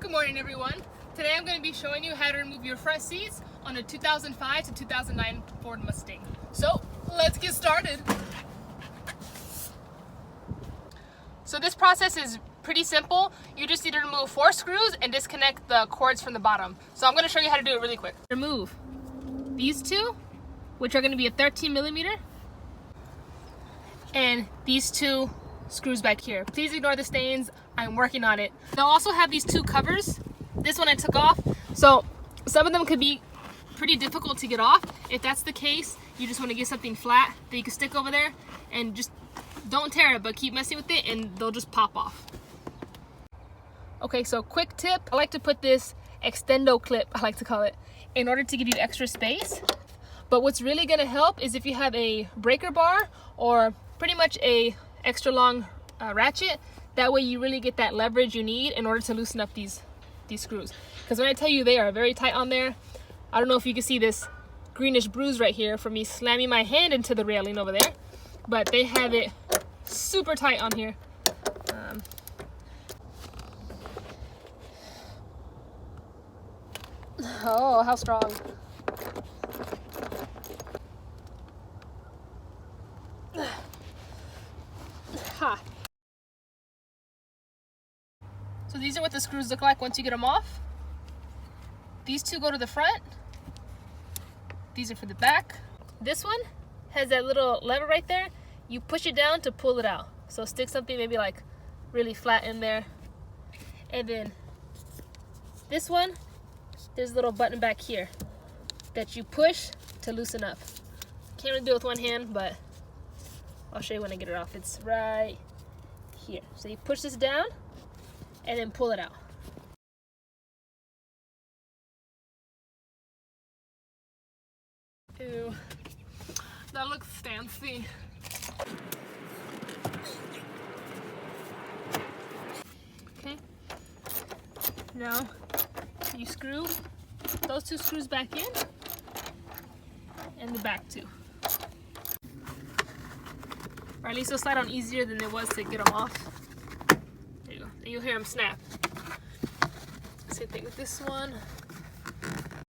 Good morning, everyone. Today I'm going to be showing you how to remove your front seats on a 2005 to 2009 Ford Mustang. So let's get started. So this process is pretty simple. You just need to remove 4 screws and disconnect the cords from the bottom. So I'm going to show you how to do it really quick. Remove these 2, which are going to be a 13 millimeter, and these 2 screws back here. Please ignore the stains. I'm working on it. They'll also have these 2 covers. This one I took off, so some of them could be pretty difficult to get off. If that's the case, you just want to get something flat that you can stick over there and just don't tear it, but keep messing with it and they'll just pop off. Okay, so quick tip. I like to put this extendo clip, I like to call it, in order to give you extra space. But what's really going to help is if you have a breaker bar or pretty much a extra long ratchet. That way you really get that leverage you need in order to loosen up these screws. Because when I tell you they are very tight on there, I don't know if you can see this greenish bruise right here from me slamming my hand into the railing over there, but they have it super tight on here. Oh, how strong. Ha. So these are what the screws look like once you get them off. These 2 go to the front. These are for the back. This one has that little lever right there. You push it down to pull it out. So stick something maybe like really flat in there. And then this one, there's a little button back here that you push to loosen up. Can't really do it with one hand, but I'll show you when I get it off. It's right here. So you push this down and then pull it out. Ew, that looks fancy. Okay, now you screw those 2 screws back in and the back 2. Or at least it'll slide on easier than it was to get them off. There you go. And you'll hear them snap. Same thing with this one.